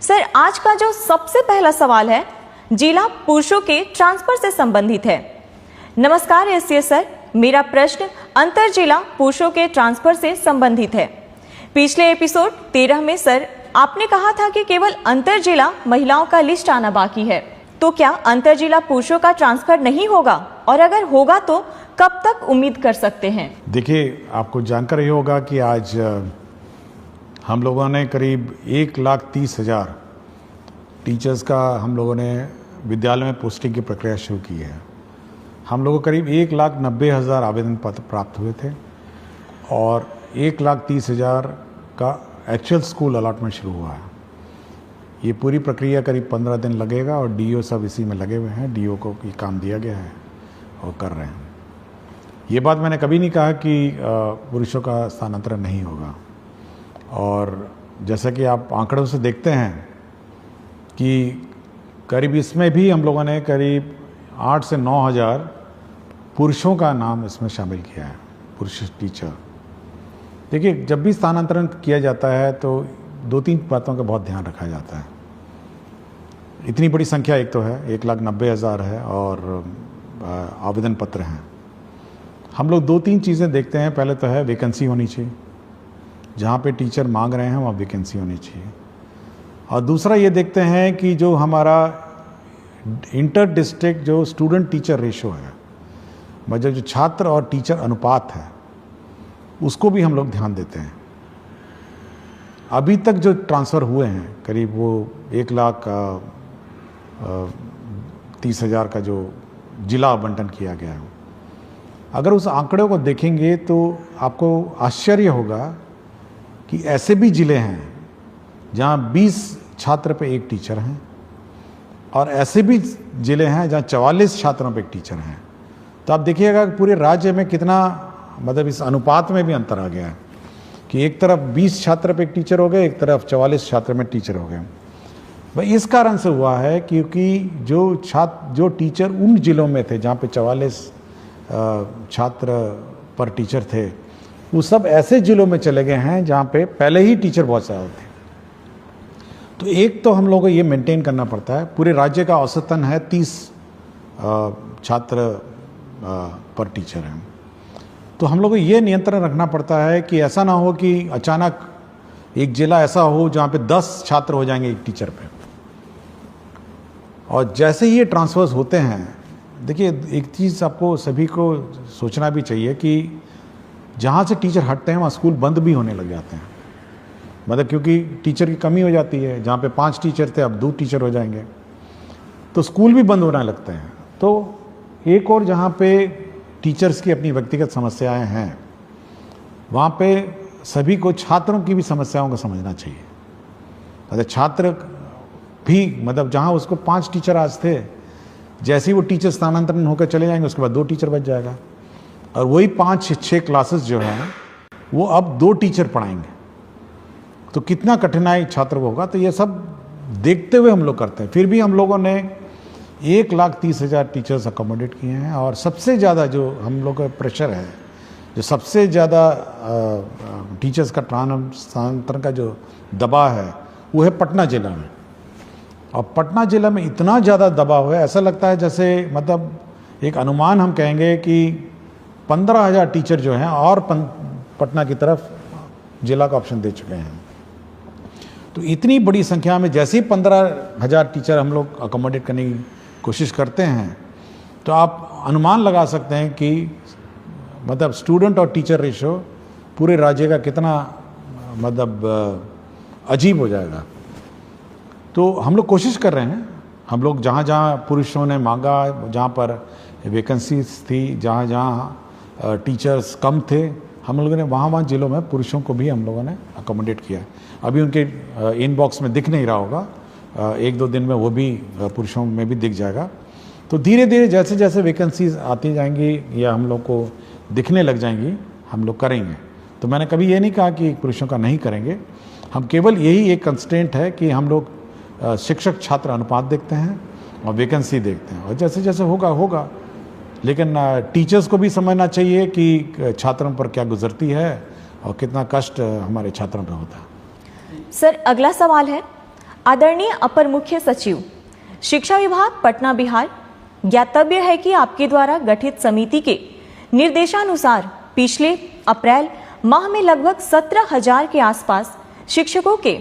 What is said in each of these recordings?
Sir, आज का जो सबसे पहला सवाल है जिला पुरुषों के ट्रांसफर से संबंधित है। नमस्कार एससीएस सर, मेरा प्रश्न अंतर जिला पुरुषों के ट्रांसफर से संबंधित है। पिछले एपिसोड 13 में सर आपने कहा था कि केवल अंतर जिला महिलाओं का लिस्ट आना बाकी है, तो क्या अंतर जिला पुरुषों का ट्रांसफर नहीं होगा, और अगर होगा तो कब तक उम्मीद कर सकते हैं? देखिए, आपको जानकर ये होगा कि आज हम लोगों ने करीब 1,30,000 टीचर्स का हम लोगों ने विद्यालय में पोस्टिंग की प्रक्रिया शुरू की है। हम लोगों को करीब 1,90,000 आवेदन पत्र प्राप्त हुए थे और 1,30,000 का एक्चुअल स्कूल अलॉटमेंट शुरू हुआ है। ये पूरी प्रक्रिया करीब 15 दिन लगेगा और डीओ सब इसी में लगे हुए हैं। डीओ को ये काम दिया गया है और कर रहे हैं। ये बात मैंने कभी नहीं कहा कि पुरुषों का स्थानांतरण नहीं होगा, और जैसा कि आप आंकड़ों से देखते हैं कि करीब इसमें भी हम लोगों ने करीब 8 से 9,000 पुरुषों का नाम इसमें शामिल किया है, पुरुष टीचर। देखिए, जब भी स्थानांतरण किया जाता है तो 2-3 बातों का बहुत ध्यान रखा जाता है। इतनी बड़ी संख्या एक तो है, 1,90,000 है और आवेदन पत्र हैं। हम लोग 2-3 चीज़ें देखते हैं। पहले तो है वैकेंसी होनी चाहिए, जहाँ पे टीचर मांग रहे हैं वहाँ वैकेंसी होनी चाहिए। और दूसरा ये देखते हैं कि जो हमारा इंटर डिस्ट्रिक्ट जो स्टूडेंट टीचर रेशो है, मतलब जो छात्र और टीचर अनुपात है, उसको भी हम लोग ध्यान देते हैं। अभी तक जो ट्रांसफ़र हुए हैं करीब वो 1,30,000 का जो जिला आवंटन किया गया है, अगर उस आंकड़े को देखेंगे तो आपको आश्चर्य होगा कि ऐसे भी ज़िले हैं जहाँ 20 छात्र पे एक टीचर हैं, और ऐसे भी ज़िले हैं जहाँ 44 छात्रों पे एक टीचर हैं। तो आप देखिएगा कि पूरे राज्य में कितना, मतलब इस अनुपात में भी अंतर आ गया है कि एक तरफ 20 छात्र पे एक टीचर हो गए, एक तरफ 44 छात्र में टीचर हो गए। भाई इस कारण से हुआ है क्योंकि जो टीचर उन ज़िलों में थे जहाँ पे 44 छात्र पर टीचर थे, वो सब ऐसे ज़िलों में चले गए हैं जहाँ पे पहले ही टीचर बहुत ज़्यादा थे। तो एक तो हम लोगों को ये मेंटेन करना पड़ता है। पूरे राज्य का औसतन है 30 छात्र पर टीचर हैं। तो हम लोग को ये नियंत्रण रखना पड़ता है कि ऐसा ना हो कि अचानक एक ज़िला ऐसा हो जहाँ पे 10 छात्र हो जाएंगे एक टीचर पे। और जैसे ही ये ट्रांसफर्स होते हैं, देखिए एक चीज़ आपको सभी को सोचना भी चाहिए कि जहाँ से टीचर हटते हैं वहाँ स्कूल बंद भी होने लग जाते हैं। मतलब क्योंकि टीचर की कमी हो जाती है, जहाँ पे 5 टीचर थे अब 2 टीचर हो जाएंगे, तो स्कूल भी बंद होने लगते हैं। तो एक और जहाँ पे टीचर्स की अपनी व्यक्तिगत समस्याएं हैं, वहाँ पे सभी को छात्रों की भी समस्याओं को समझना चाहिए। मतलब छात्र भी, मतलब जहाँ उसको 5 टीचर आज थे, जैसे ही वो टीचर स्थानांतरण होकर चले जाएंगे उसके बाद 2 टीचर बच जाएगा, और वही 5-6 क्लासेस जो हैं वो अब 2 टीचर पढ़ाएंगे। तो कितना कठिनाई छात्र को होगा। तो ये सब देखते हुए हम लोग करते हैं। फिर भी हम लोगों ने 1,30,000 टीचर्स अकोमोडेट किए हैं, और सबसे ज़्यादा जो हम लोग का प्रेशर है, जो सबसे ज़्यादा टीचर्स का स्थानांतरण का जो दबाव है, वो है पटना ज़िला में। और पटना ज़िला में इतना ज़्यादा दबाव है, ऐसा लगता है जैसे, मतलब एक अनुमान हम कहेंगे कि 15,000 टीचर जो हैं और पटना की तरफ जिला का ऑप्शन दे चुके हैं। तो इतनी बड़ी संख्या में जैसे ही 15,000 टीचर हम लोग अकोमोडेट करने की कोशिश करते हैं, तो आप अनुमान लगा सकते हैं कि मतलब स्टूडेंट और टीचर रेशो पूरे राज्य का कितना मतलब अजीब हो जाएगा। तो हम लोग कोशिश कर रहे हैं। हम लोग जहाँ जहाँ पुरुषों ने मांगा, जहाँ पर वैकेंसीज थी, जहाँ जहाँ टीचर्स कम थे, हम लोगों ने वहाँ ज़िलों में पुरुषों को भी हम लोगों ने अकोमोडेट किया। अभी उनके इनबॉक्स में दिख नहीं रहा होगा, 1-2 दिन में वो भी पुरुषों में भी दिख जाएगा। तो धीरे धीरे जैसे जैसे वैकेंसीज आती जाएंगी या हम लोग को दिखने लग जाएंगी, हम लोग करेंगे। तो मैंने कभी ये नहीं कहा कि पुरुषों का नहीं करेंगे। हम केवल यही एक कंस्ट्रेंट है कि हम लोग शिक्षक छात्र अनुपात देखते हैं और वैकेंसी देखते हैं, और जैसे जैसे होगा। लेकिन टीचर्स को भी समझना चाहिए कि छात्रों पर क्या गुजरती है और कितना कष्ट हमारे छात्रों पर होता है। सर, अगला सवाल है, आदरणीय अपर मुख्य सचिव, शिक्षा विभाग पटना बिहार, ज्ञातव्य है कि आपके द्वारा गठित समिति के निर्देशानुसार पिछले अप्रैल माह में लगभग 17,000 के आसपास शिक्षकों के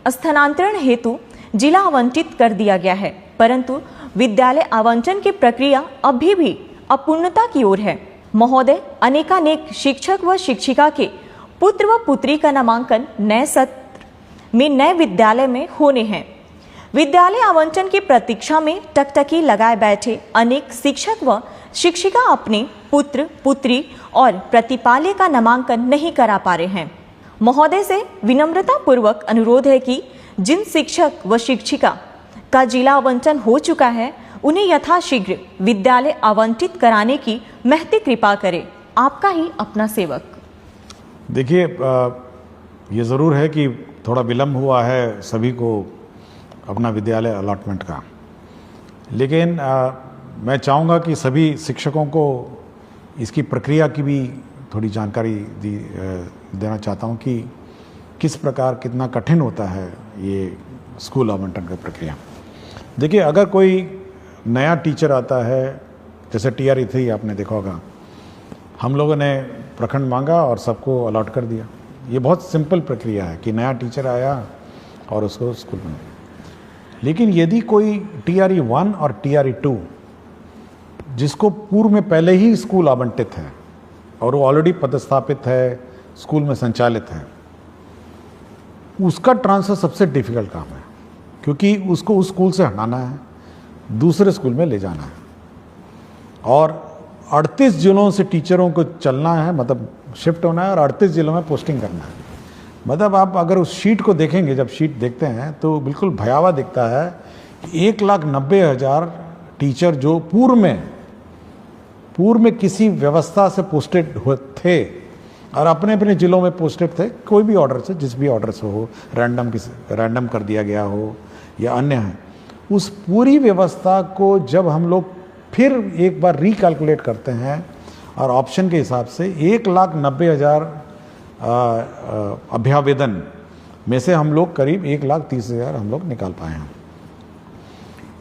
स्थानांतरण हेतु जिला आवंटित कर दिया गया है, परंतु विद्यालय आवंटन की प्रक्रिया अभी भी अपूर्णता की ओर है। महोदय, अनेकानेक शिक्षक व शिक्षिका के पुत्र व पुत्री का नामांकन नए सत्र में नए विद्यालय में होने हैं। विद्यालय आवंटन की प्रतीक्षा में टकटकी लगाए बैठे अनेक शिक्षक व शिक्षिका अपने पुत्र पुत्री और प्रतिपाल्य का नामांकन नहीं करा पा रहे हैं। महोदय से विनम्रता पूर्वक अनुरोध है कि जिन शिक्षक व शिक्षिका का जिला आवंटन हो चुका है उन्हें यथाशीघ्र विद्यालय आवंटित कराने की महती कृपा करें। आपका ही अपना सेवक। देखिए, ये ज़रूर है कि थोड़ा विलम्ब हुआ है सभी को अपना विद्यालय अलॉटमेंट का, लेकिन मैं चाहूँगा कि सभी शिक्षकों को इसकी प्रक्रिया की भी थोड़ी जानकारी देना चाहता हूँ कि किस प्रकार कितना कठिन होता है ये स्कूल आवंटन का प्रक्रिया। देखिए, अगर कोई नया टीचर आता है, जैसे TRE 3 आपने देखा होगा, हम लोगों ने प्रखंड मांगा और सबको अलॉट कर दिया। ये बहुत सिंपल प्रक्रिया है कि नया टीचर आया और उसको स्कूल में। लेकिन यदि कोई TRE 1 और TRE 2 जिसको पूर्व में पहले ही स्कूल आवंटित है और वो ऑलरेडी पदस्थापित है, स्कूल में संचालित है, उसका ट्रांसफ़र सबसे डिफिकल्ट काम है, क्योंकि उसको उस स्कूल से हटाना है, दूसरे स्कूल में ले जाना है और 38 जिलों से टीचरों को चलना है, मतलब शिफ्ट होना है और 38 जिलों में पोस्टिंग करना है। मतलब आप अगर उस शीट को देखेंगे, जब शीट देखते हैं तो बिल्कुल भयावह दिखता है। 1,90,000 टीचर जो पूर्व में किसी व्यवस्था से पोस्टेड थे और अपने अपने जिलों में पोस्टेड थे, कोई भी ऑर्डर से, जिस भी ऑर्डर से हो, रैंडम कर दिया गया हो या अन्य है, उस पूरी व्यवस्था को जब हम लोग फिर एक बार रिकैलकुलेट करते हैं और ऑप्शन के हिसाब से 1,90,000 अभ्यावेदन में से हम लोग करीब 1,30,000 हम लोग निकाल पाए हैं।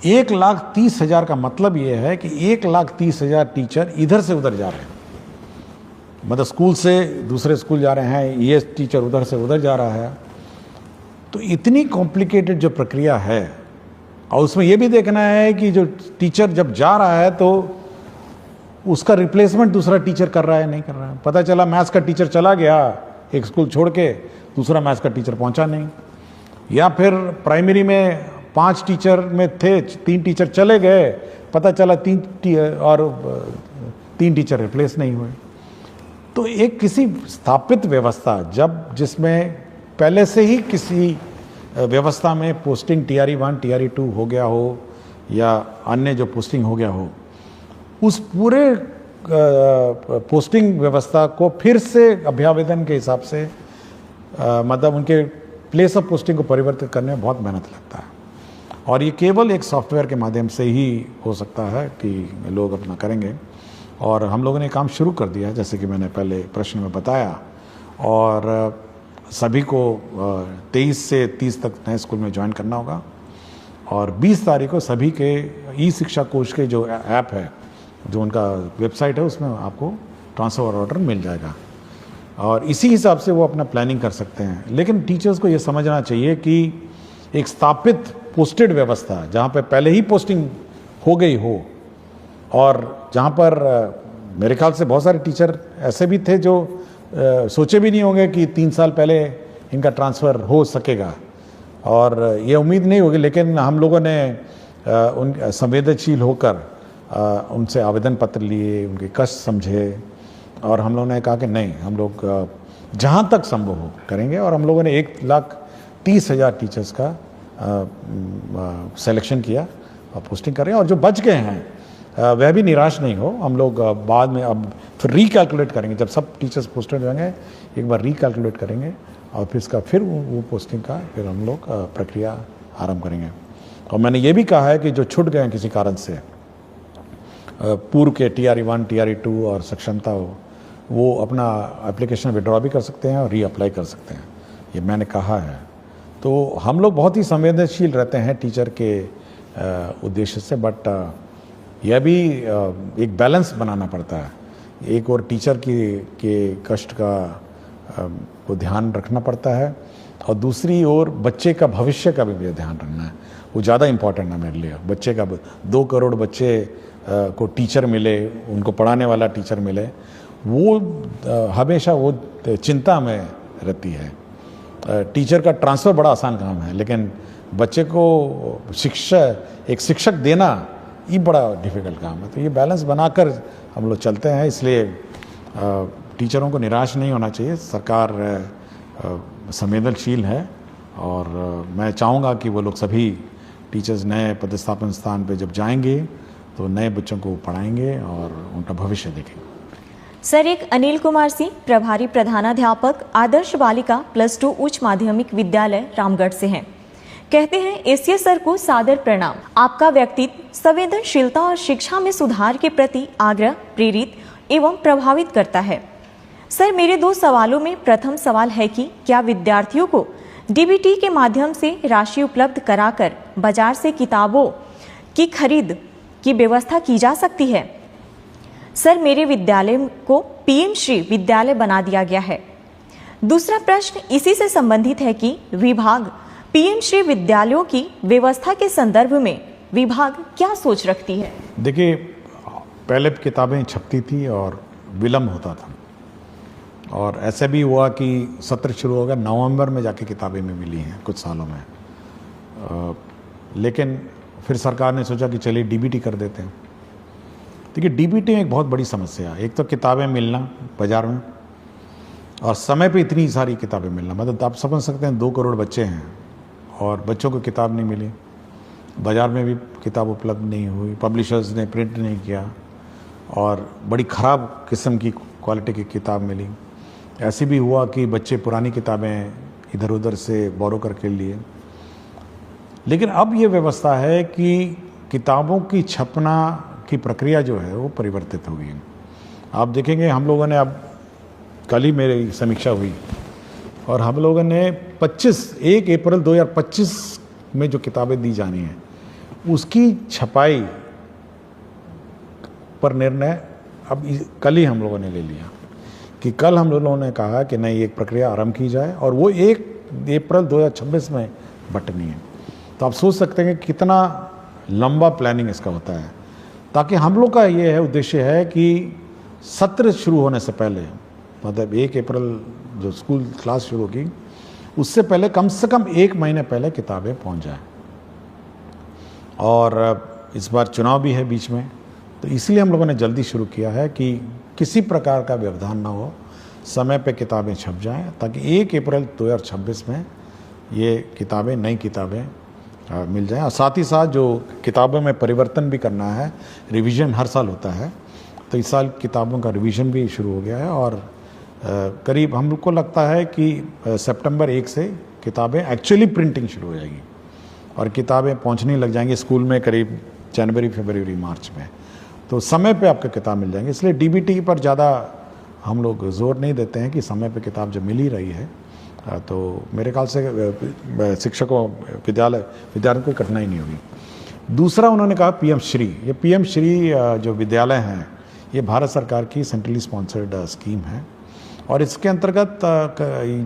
1,30,000 का मतलब ये है कि 1,30,000 टीचर इधर से उधर जा रहे हैं, मतलब स्कूल से दूसरे स्कूल जा रहे हैं, ये टीचर उधर से उधर जा रहा है। तो इतनी कॉम्प्लिकेटेड जो प्रक्रिया है, और उसमें ये भी देखना है कि जो टीचर जब जा रहा है तो उसका रिप्लेसमेंट दूसरा टीचर कर रहा है नहीं कर रहा है। पता चला मैथ्स का टीचर चला गया एक स्कूल छोड़ के, दूसरा मैथ्स का टीचर पहुंचा नहीं, या फिर प्राइमरी में 5 टीचर में थे, 3 टीचर चले गए, पता चला 3 टीचर रिप्लेस नहीं हुए। तो एक किसी स्थापित व्यवस्था जिसमें पहले से ही किसी व्यवस्था में पोस्टिंग TRE 1 TRE 2 हो गया हो या अन्य जो पोस्टिंग हो गया हो, उस पूरे पोस्टिंग व्यवस्था को फिर से अभ्यावेदन के हिसाब से मतलब उनके प्लेस ऑफ पोस्टिंग को परिवर्तित करने में बहुत मेहनत लगता है, और ये केवल एक सॉफ्टवेयर के माध्यम से ही हो सकता है कि लोग अपना करेंगे। और हम लोगों ने काम शुरू कर दिया, जैसे कि मैंने पहले प्रश्न में बताया, और सभी को 23 से 30 तक नए स्कूल में ज्वाइन करना होगा, और 20 तारीख को सभी के ई-शिक्षा कोश के जो ऐप है, जो उनका वेबसाइट है, उसमें आपको ट्रांसफ़र ऑर्डर मिल जाएगा और इसी हिसाब से वो अपना प्लानिंग कर सकते हैं। लेकिन टीचर्स को ये समझना चाहिए कि एक स्थापित पोस्टेड व्यवस्था जहाँ पे पहले ही पोस्टिंग हो गई हो, और जहाँ पर मेरे ख्याल से बहुत सारे टीचर ऐसे भी थे जो सोचे भी नहीं होंगे कि 3 साल पहले इनका ट्रांसफ़र हो सकेगा, और ये उम्मीद नहीं होगी, लेकिन हम लोगों ने उन संवेदनशील होकर उनसे आवेदन पत्र लिए, उनके कष्ट समझे, और हम लोगों ने कहा कि नहीं, हम लोग जहाँ तक संभव हो करेंगे, और हम लोगों ने 1,30,000 टीचर्स का सिलेक्शन किया और पोस्टिंग कर रहे हैं। और जो बच गए हैं वह भी निराश नहीं हो, हम लोग बाद में अब फिर रिकैलकुलेट करेंगे, जब सब टीचर्स पोस्टेड होंगे एक बार रिकैलकुलेट करेंगे और फिर वो पोस्टिंग का फिर हम लोग प्रक्रिया आरंभ करेंगे। और मैंने ये भी कहा है कि जो छूट गए हैं किसी कारण से, पूर्व के TRE 1 TRE 2 और सक्षमता हो, वो अपना एप्लीकेशन विड्रॉ भी कर सकते हैं और रीअप्लाई कर सकते हैं, ये मैंने कहा है। तो हम लोग बहुत ही संवेदनशील रहते हैं टीचर के उद्देश्य से, बट यह भी एक बैलेंस बनाना पड़ता है। एक और टीचर के कष्ट का को ध्यान रखना पड़ता है, और दूसरी ओर बच्चे का भविष्य का भी ध्यान रखना है। वो ज़्यादा इम्पोर्टेंट है मेरे लिए। बच्चे का 2 करोड़ बच्चे को टीचर मिले, उनको पढ़ाने वाला टीचर मिले, वो हमेशा वो चिंता में रहती है। टीचर का ट्रांसफ़र बड़ा आसान काम है, लेकिन बच्चे को एक शिक्षक देना ये बड़ा डिफ़िकल्ट काम है। तो ये बैलेंस बनाकर हम लोग चलते हैं, इसलिए टीचरों को निराश नहीं होना चाहिए। सरकार संवेदनशील है, और मैं चाहूँगा कि वो लोग सभी टीचर्स नए पदस्थापन स्थान पे जब जाएंगे तो नए बच्चों को पढ़ाएंगे और उनका भविष्य देखेंगे। सर, एक अनिल कुमार सिंह, प्रभारी प्रधानाध्यापक, आदर्श बालिका +2 उच्च माध्यमिक विद्यालय रामगढ़ से हैं। कहते हैं, एसीएस सर को सादर प्रणाम। आपका व्यक्तित्व संवेदनशीलता और शिक्षा में सुधार के प्रति आग्रह प्रेरित एवं प्रभावित करता है। सर, मेरे 2 सवालों में प्रथम सवाल है कि क्या विद्यार्थियों को डीबीटी के माध्यम से राशि उपलब्ध कराकर बाजार से किताबों की खरीद की व्यवस्था की जा सकती है? सर, मेरे विद्यालय को पीएम श्री विद्यालय बना दिया गया है। दूसरा प्रश्न इसी से संबंधित है कि विभाग पीएम श्री विद्यालयों की व्यवस्था के संदर्भ में विभाग क्या सोच रखती है? देखिए, पहले किताबें छपती थी और विलम्ब होता था, और ऐसे भी हुआ कि सत्र शुरू हो गया, नवंबर में जाके किताबें में मिली हैं कुछ सालों में। लेकिन फिर सरकार ने सोचा कि चलिए डीबीटी कर देते हैं। देखिए, डीबीटी एक बहुत बड़ी समस्या है। एक तो किताबें मिलना बाज़ार में, और समय पे इतनी सारी किताबें मिलना, मतलब आप समझ सकते हैं 2 करोड़ बच्चे हैं और बच्चों को किताब नहीं मिली, बाज़ार में भी किताब उपलब्ध नहीं हुई, पब्लिशर्स ने प्रिंट नहीं किया, और बड़ी ख़राब किस्म की क्वालिटी की किताब मिली। ऐसे भी हुआ कि बच्चे पुरानी किताबें इधर उधर से बोरो करके लिए। लेकिन अब ये व्यवस्था है कि किताबों की छपना की प्रक्रिया जो है वो परिवर्तित हो गई है। आप देखेंगे, हम लोगों ने, अब कल ही मेरी समीक्षा हुई, और हम लोगों ने 1 अप्रैल 2025 में जो किताबें दी जानी हैं उसकी छपाई पर निर्णय अब कल ही हम लोगों ने ले लिया कि कल हम लोगों ने कहा कि नहीं, एक प्रक्रिया आरंभ की जाए, और वो 1 अप्रैल 2026 में बटनी है। तो आप सोच सकते हैं कि कितना लंबा प्लानिंग इसका होता है, ताकि हम लोग का ये है उद्देश्य है कि सत्र शुरू होने से पहले, मतलब 1 अप्रैल जो स्कूल क्लास शुरू होगी उससे पहले कम से कम 1 महीने पहले किताबें पहुंच जाएं। और इस बार चुनाव भी है बीच में, तो इसलिए हम लोगों ने जल्दी शुरू किया है कि किसी प्रकार का व्यवधान ना हो, समय पे किताबें छप जाएं, ताकि 1 अप्रैल 2026 में ये किताबें, नई किताबें मिल जाएं। और साथ ही साथ जो किताबों में परिवर्तन भी करना है, रिवीजन हर साल होता है, तो इस साल किताबों का रिवीजन भी शुरू हो गया है, और करीब हम लोग को लगता है कि सितंबर 1 से किताबें एक्चुअली प्रिंटिंग शुरू हो जाएगी, और किताबें पहुंचने लग जाएंगी स्कूल में करीब जनवरी, फरवरी, मार्च में। तो समय पे आपको किताब मिल जाएंगे। इसलिए डीबीटी पर ज़्यादा हम लोग जोर नहीं देते हैं कि समय पे किताब जब मिल ही रही है, तो मेरे ख्याल से शिक्षकों, विद्यार्थियों को कठिनाई नहीं होगी। दूसरा, उन्होंने कहा पीएम श्री। ये पीएम श्री जो विद्यालय हैं, ये भारत सरकार की सेंट्रली स्पॉन्सर्ड स्कीम है, और इसके अंतर्गत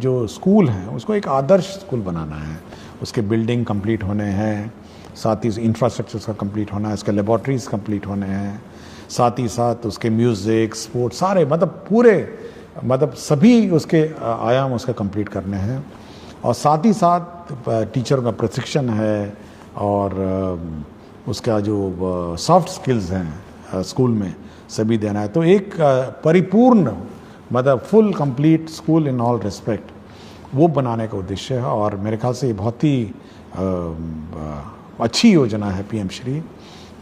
जो स्कूल हैं उसको एक आदर्श स्कूल बनाना है। उसके बिल्डिंग कंप्लीट होने हैं, साथ ही इंफ्रास्ट्रक्चर उसका कंप्लीट होना है, इसके लेबॉर्ट्रीज कंप्लीट होने हैं, साथ ही साथ उसके म्यूज़िक, स्पोर्ट्स, सारे मतलब सभी उसके आयाम उसका कंप्लीट करने हैं। और साथ ही साथ टीचर का प्रशिक्षण है, और उसका जो सॉफ्ट स्किल्स हैं स्कूल में सभी देना है। तो एक परिपूर्ण, मतलब full complete school in all respect, वो बनाने का उद्देश्य है। और मेरे ख्याल से ये बहुत ही अच्छी योजना है पीएम श्री।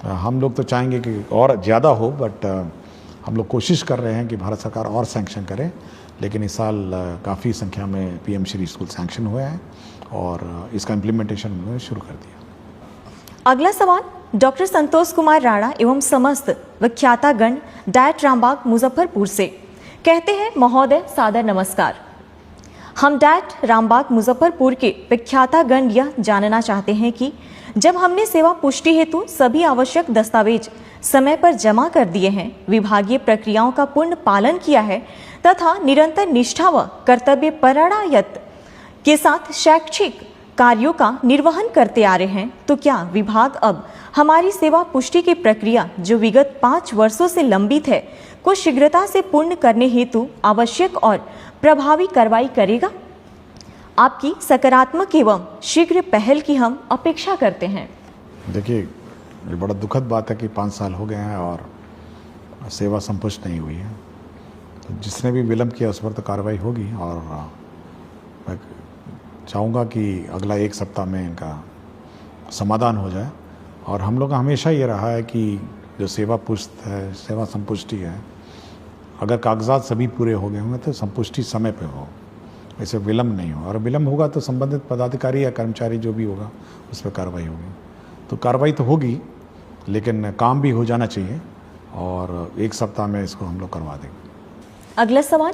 हम लोग तो चाहेंगे कि और ज़्यादा हो, बट हम लोग कोशिश कर रहे हैं कि भारत सरकार और सैंक्शन करे। लेकिन इस साल काफ़ी संख्या में पीएम श्री स्कूल सैंक्शन हुए हैं, और इसका इम्प्लीमेंटेशन उन्होंने शुरू कर दिया। अगला सवाल डॉक्टर संतोष कुमार राणा एवं समस्त विख्यातागण, डायट रामबाग, मुजफ्फरपुर से। कहते हैं, महोदय सादर नमस्कार। हम डैट रामबाग मुजफ्फरपुर के विख्यातागण यह जानना चाहते हैं कि जब हमने सेवा पुष्टि हेतु सभी आवश्यक दस्तावेज समय पर जमा कर दिए हैं, विभागीय प्रक्रियाओं का पूर्ण पालन किया है तथा निरंतर निष्ठा व कर्तव्य परायणता के साथ शैक्षिक कार्यों का निर्वहन करते आ रहे हैं, तो क्या विभाग अब हमारी सेवा पुष्टि की प्रक्रिया जो विगत 5 वर्षों से लंबित है को शीघ्रता से पूर्ण करने हेतु आवश्यक और प्रभावी कार्रवाई करेगा? आपकी सकारात्मक एवं शीघ्र पहल की हम अपेक्षा करते हैं। देखिए, ये बड़ा दुखद बात है कि 5 साल हो गए हैं और सेवा संपुष्ट नहीं हुई है। तो जिसने भी विलंब किया उस पर तो कार्रवाई होगी और मैं चाहूँगा कि अगला 1 सप्ताह में इनका समाधान हो जाए। और हम लोग का हमेशा ये रहा है कि जो सेवा पुष्ट है, सेवा संपुष्टि है, अगर कागजात सभी पूरे हो गए होंगे तो संपुष्टि समय पे हो, ऐसे विलम्ब नहीं हो। और विलम्ब होगा तो संबंधित पदाधिकारी या कर्मचारी जो भी होगा उस पर कार्रवाई होगी। तो कार्रवाई तो होगी, लेकिन काम भी हो जाना चाहिए और 1 सप्ताह में इसको हम लोग करवा देंगे। अगला सवाल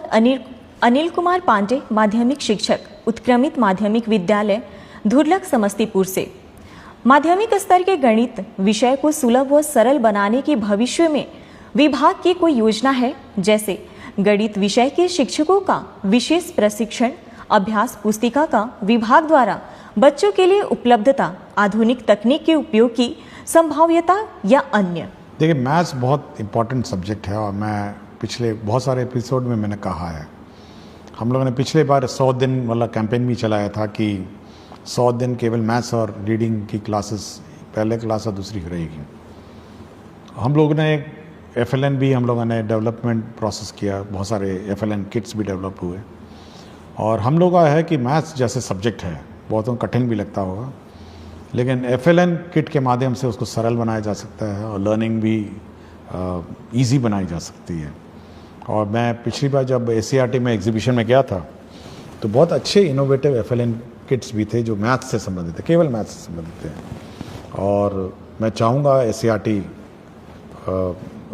अनिल कुमार पांडे, माध्यमिक शिक्षक, उत्क्रमित माध्यमिक विद्यालय धुरलक समस्तीपुर से। माध्यमिक स्तर के गणित विषय को सुलभ व सरल बनाने की भविष्य में विभाग की कोई योजना है? जैसे गणित विषय के शिक्षकों का विशेष प्रशिक्षण, अभ्यास पुस्तिका का विभाग द्वारा बच्चों के लिए उपलब्धता, आधुनिक तकनीक के उपयोग की संभाव्यता या अन्य? देखिए, मैथ्स बहुत इंपॉर्टेंट सब्जेक्ट है और मैं पिछले बहुत सारे एपिसोड में मैंने कहा है, हम लोगों ने पिछले बार 100 दिन वाला कैंपेन भी चलाया था कि 100 दिन केवल मैथ्स और रीडिंग की क्लासेस, पहले क्लास और दूसरी रहेगी। हम लोगों ने एक FLN भी हम लोगों ने डेवलपमेंट प्रोसेस किया, बहुत सारे FLN किट्स भी डेवलप हुए। और हम लोगों का है कि मैथ्स जैसे सब्जेक्ट है, बहुतों को कठिन भी लगता होगा, लेकिन FLN किट के माध्यम से उसको सरल बनाया जा सकता है और लर्निंग भी ईजी बनाई जा सकती है। और मैं पिछली बार जब ACRT में एग्जीबिशन में गया था तो बहुत अच्छे इनोवेटिव FLN किट्स भी थे जो मैथ्स से संबंधित थे, केवल मैथ्स से संबंधित थे। और मैं चाहूँगा ACRT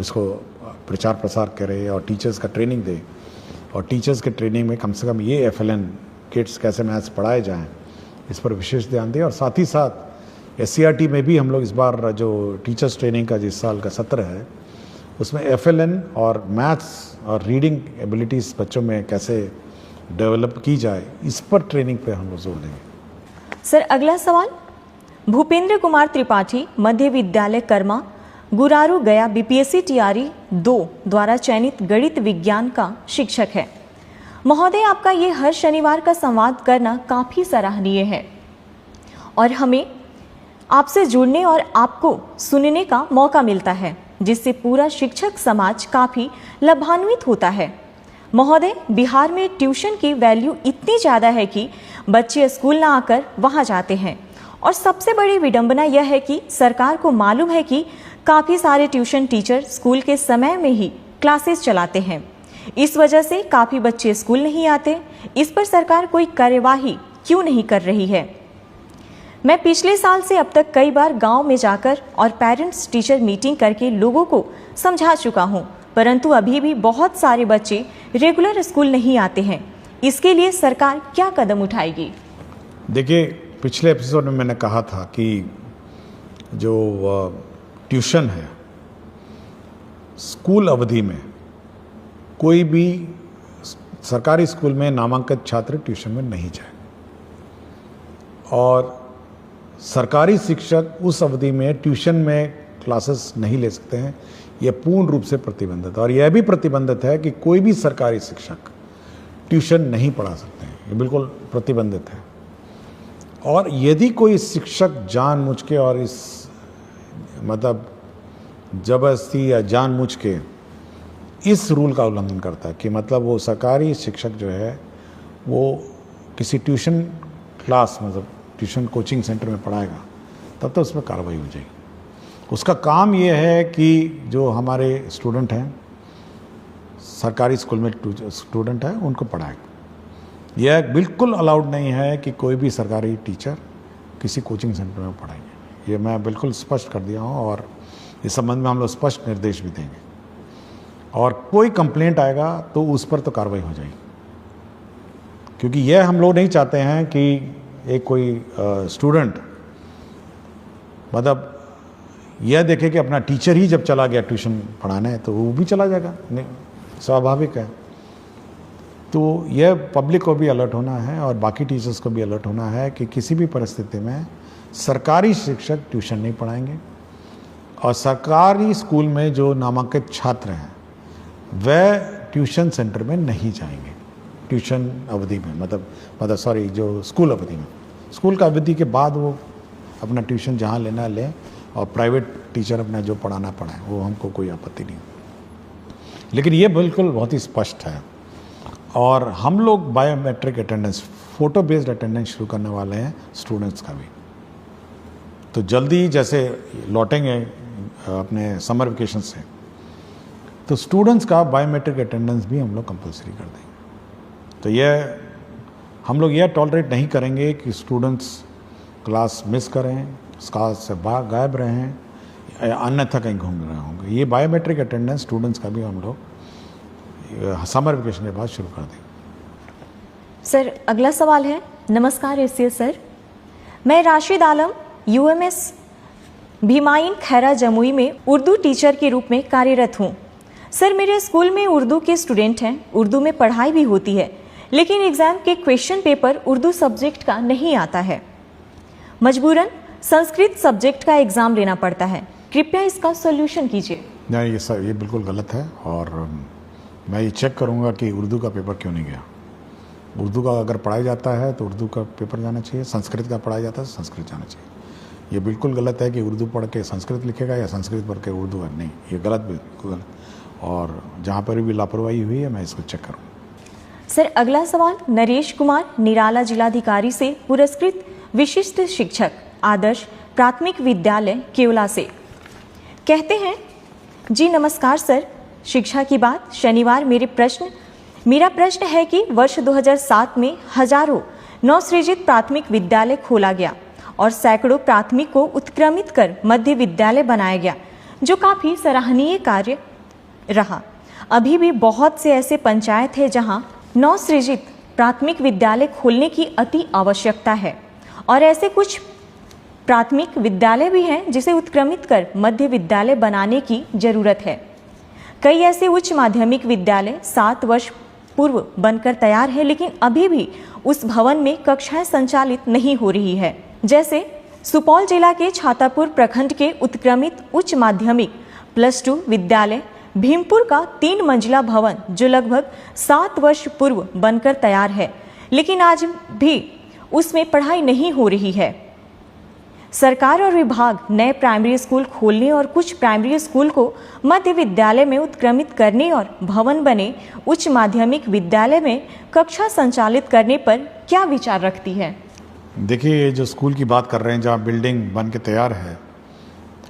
इसको प्रचार प्रसार करे और टीचर्स का ट्रेनिंग दे, और टीचर्स के ट्रेनिंग में कम से कम ये FLN किट्स कैसे मैथ्स पढ़ाए जाएं इस पर विशेष ध्यान दें। और साथ ही साथ SCRT में भी हम लोग इस बार जो टीचर्स ट्रेनिंग का जिस साल का सत्र है उसमें FLN और मैथ्स और रीडिंग एबिलिटीज़ बच्चों में कैसे डेवलप की जाए इस पर ट्रेनिंग पे हम लोग जोर देंगे। सर, अगला सवाल भूपेंद्र कुमार त्रिपाठी, मध्य विद्यालय कर्मा, गुरारू गया, BPSC TRE 2 द्वारा चयनित गणित विज्ञान का शिक्षक है। महोदय, आपका ये हर शनिवार का संवाद करना काफ़ी सराहनीय है और हमें आपसे जुड़ने और आपको सुनने का मौका मिलता है, जिससे पूरा शिक्षक समाज काफ़ी लाभान्वित होता है। महोदय, बिहार में ट्यूशन की वैल्यू इतनी ज़्यादा है कि बच्चे स्कूल ना आकर वहाँ जाते हैं, और सबसे बड़ी विडंबना यह है कि सरकार को मालूम है कि काफ़ी सारे ट्यूशन टीचर स्कूल के समय में ही क्लासेस चलाते हैं। इस वजह से काफ़ी बच्चे स्कूल नहीं आते। इस पर सरकार कोई कार्यवाही क्यों नहीं कर रही है? मैं पिछले साल से अब तक कई बार गांव में जाकर और पेरेंट्स टीचर मीटिंग करके लोगों को समझा चुका हूं, परंतु अभी भी बहुत सारे बच्चे रेगुलर स्कूल नहीं आते हैं। इसके लिए सरकार क्या कदम उठाएगी? देखिए, पिछले एपिसोड में मैंने कहा था कि जो ट्यूशन है, स्कूल अवधि में कोई भी सरकारी स्कूल में नामांकित छात्र ट्यूशन में नहीं जाए, और सरकारी शिक्षक उस अवधि में ट्यूशन में क्लासेस नहीं ले सकते हैं। यह पूर्ण रूप से प्रतिबंधित, और यह भी प्रतिबंधित है कि कोई भी सरकारी शिक्षक ट्यूशन नहीं पढ़ा सकते हैं, ये बिल्कुल प्रतिबंधित है। और यदि कोई शिक्षक जानबूझ के और इस मतलब जबरदस्ती या जानबूझ के इस रूल का उल्लंघन करता है कि मतलब वो सरकारी शिक्षक जो है वो किसी ट्यूशन क्लास मतलब ट्यूशन कोचिंग सेंटर में पढ़ाएगा, तब तो उस पर कार्रवाई हो जाएगी। उसका काम ये है कि जो हमारे स्टूडेंट हैं, सरकारी स्कूल में स्टूडेंट हैं, उनको पढ़ाएगा। यह बिल्कुल अलाउड नहीं है कि कोई भी सरकारी टीचर किसी कोचिंग सेंटर में पढ़ाएंगे। ये मैं बिल्कुल स्पष्ट कर दिया हूँ, और इस संबंध में हम लोग स्पष्ट निर्देश भी देंगे। और कोई कंप्लेंट आएगा तो उस पर तो कार्रवाई हो जाएगी, क्योंकि यह हम लोग नहीं चाहते हैं कि एक कोई स्टूडेंट मतलब यह देखे कि अपना टीचर ही जब चला गया ट्यूशन पढ़ाने तो वो भी चला जाएगा, स्वाभाविक है। तो यह पब्लिक को भी अलर्ट होना है और बाकी टीचर्स को भी अलर्ट होना है कि किसी भी परिस्थिति में सरकारी शिक्षक ट्यूशन नहीं पढ़ाएंगे और सरकारी स्कूल में जो नामांकित छात्र हैं वह ट्यूशन सेंटर में नहीं जाएंगे ट्यूशन अवधि में, मतलब सॉरी जो स्कूल अवधि में। स्कूल का अवधि के बाद वो अपना ट्यूशन जहाँ लेना लें और प्राइवेट टीचर अपना जो पढ़ाना पढ़ाएं, वो हमको कोई आपत्ति नहीं। लेकिन ये बिल्कुल बहुत ही स्पष्ट है और हम लोग biometric attendance, photo based attendance शुरू करने वाले हैं स्टूडेंट्स का भी। तो जल्दी जैसे लौटेंगे अपने समर वेकेशन से तो स्टूडेंट्स का बायोमेट्रिक अटेंडेंस भी हम लोग कंपलसरी कर देंगे। तो यह हम लोग यह टॉलरेट नहीं करेंगे कि स्टूडेंट्स क्लास मिस करें, क्लास से गायब रहें या अन्यथा कहीं घूम रहे होंगे। ये बायोमेट्रिक अटेंडेंस स्टूडेंट्स का भी हम लोग समर वेकेशन के बाद शुरू कर देंगे। सर अगला सवाल है। नमस्कार एससीएस सर, मैं राशिद आलम यूएमएस भीमाइन खैरा जमुई में उर्दू टीचर के रूप में कार्यरत हूँ। सर मेरे स्कूल में उर्दू के स्टूडेंट हैं, उर्दू में पढ़ाई भी होती है, लेकिन एग्जाम के क्वेश्चन पेपर उर्दू सब्जेक्ट का नहीं आता है। मजबूरन संस्कृत सब्जेक्ट का एग्जाम लेना पड़ता है। कृपया इसका सॉल्यूशन कीजिए। नहीं, ये बिल्कुल गलत है और मैं ये चेक करूँगा कि उर्दू का पेपर क्यों नहीं गया। उर्दू का अगर पढ़ाया जाता है तो उर्दू का पेपर जाना चाहिए, संस्कृत का पढ़ाया जाता है तो संस्कृत जाना चाहिए। ये बिल्कुल गलत है कि उर्दू पढ़ के संस्कृत लिखेगा या संस्कृत पढ़ के उर्दू है, नहीं, ये गलत, बिल्कुल गलत। और जहाँ पर भी लापरवाही हुई है मैं इसको चेक करूँगा। सर अगला सवाल नरेश कुमार निराला जिलाधिकारी से पुरस्कृत विशिष्ट शिक्षक आदर्श प्राथमिक विद्यालय केवला से कहते हैं, जी नमस्कार सर, शिक्षा की बात शनिवार मेरा प्रश्न है कि वर्ष 2007 में हजारों नवसृजित प्राथमिक विद्यालय खोला गया और सैकड़ों प्राथमिक को उत्क्रमित कर मध्य विद्यालय बनाया गया, जो काफ़ी सराहनीय कार्य रहा। अभी भी बहुत से ऐसे पंचायत है जहां नवसृजित प्राथमिक विद्यालय खोलने की अति आवश्यकता है और ऐसे कुछ प्राथमिक विद्यालय भी हैं जिसे उत्क्रमित कर मध्य विद्यालय बनाने की जरूरत है। कई ऐसे उच्च माध्यमिक विद्यालय 7 वर्ष पूर्व बनकर तैयार है, लेकिन अभी भी उस भवन में कक्षाएं संचालित नहीं हो रही है। जैसे सुपौल जिला के छातापुर प्रखंड के उत्क्रमित उच्च माध्यमिक +2 विद्यालय भीमपुर का 3 मंजिला भवन जो लगभग 7 वर्ष पूर्व बनकर तैयार है, लेकिन आज भी उसमें पढ़ाई नहीं हो रही है। सरकार और विभाग नए प्राइमरी स्कूल खोलने और कुछ प्राइमरी स्कूल को मध्य विद्यालय में उत्क्रमित करने और भवन बने उच्च माध्यमिक विद्यालय में कक्षा संचालित करने पर क्या विचार रखती है? देखिए, जो स्कूल की बात कर रहे हैं जहाँ बिल्डिंग बन के तैयार है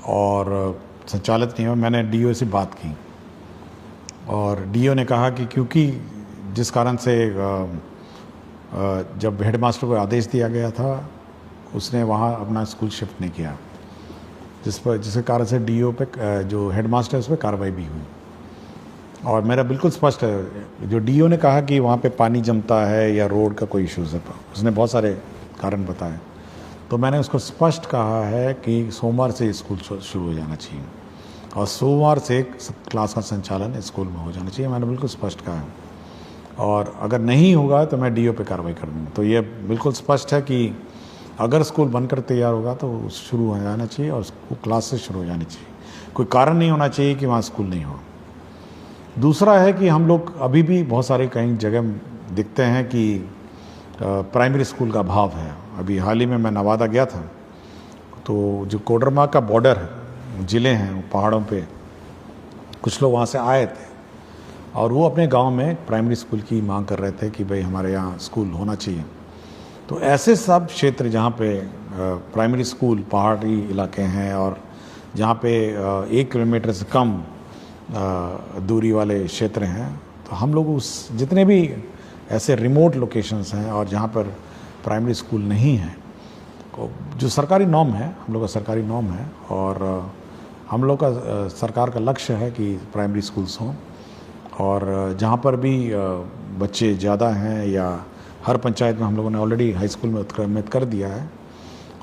और संचालित नहीं हुआ, मैंने डीओ से बात की और डीओ ने कहा कि क्योंकि जिस कारण से जब हेडमास्टर को आदेश दिया गया था उसने वहाँ अपना स्कूल शिफ्ट नहीं किया, जिसके कारण से डीओ पे जो हेडमास्टर है उस पर कार्रवाई भी हुई। और मेरा बिल्कुल स्पष्ट है, जो डीओ ने कहा कि वहाँ पे पानी जमता है या रोड का कोई इश्यूज़ है, उसने बहुत सारे कारण बताए, तो मैंने उसको स्पष्ट कहा है कि सोमवार से स्कूल शुरू हो जाना चाहिए और सोमवार से क्लास का संचालन स्कूल में हो जाना चाहिए। मैंने बिल्कुल स्पष्ट कहा है और अगर नहीं होगा तो मैं डीओ पे कार्रवाई कर दूँगा। तो ये बिल्कुल स्पष्ट है कि अगर स्कूल बनकर तैयार होगा तो शुरू हो जाना चाहिए और उसको क्लास से शुरू हो जानी चाहिए। कोई कारण नहीं होना चाहिए कि वहाँ स्कूल नहीं हो। दूसरा है कि हम लोग अभी भी बहुत सारे कई जगह दिखते हैं कि प्राइमरी स्कूल का अभाव है। अभी हाल ही में मैं नवादा गया था, तो जो कोडरमा का बॉर्डर ज़िले हैं पहाड़ों पे कुछ लोग वहाँ से आए थे और वो अपने गांव में प्राइमरी स्कूल की मांग कर रहे थे कि भाई हमारे यहाँ स्कूल होना चाहिए। तो ऐसे सब क्षेत्र जहाँ पे प्राइमरी स्कूल पहाड़ी इलाके हैं और जहाँ पे 1 किलोमीटर से कम दूरी वाले क्षेत्र हैं, तो हम लोग उस जितने भी ऐसे रिमोट लोकेशंस हैं और जहाँ पर प्राइमरी स्कूल नहीं है, जो सरकारी नॉर्म है, हम लोग का सरकारी नॉर्म है और हम लोग का सरकार का लक्ष्य है कि प्राइमरी स्कूल्स हों और जहाँ पर भी बच्चे ज़्यादा हैं या हर पंचायत में हम लोगों ने ऑलरेडी हाई स्कूल में उत्क्रमित कर दिया है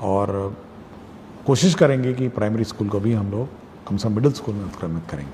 और कोशिश करेंगे कि प्राइमरी स्कूल को भी हम लोग कम से कम मिडिल स्कूल में उत्क्रमित करेंगे।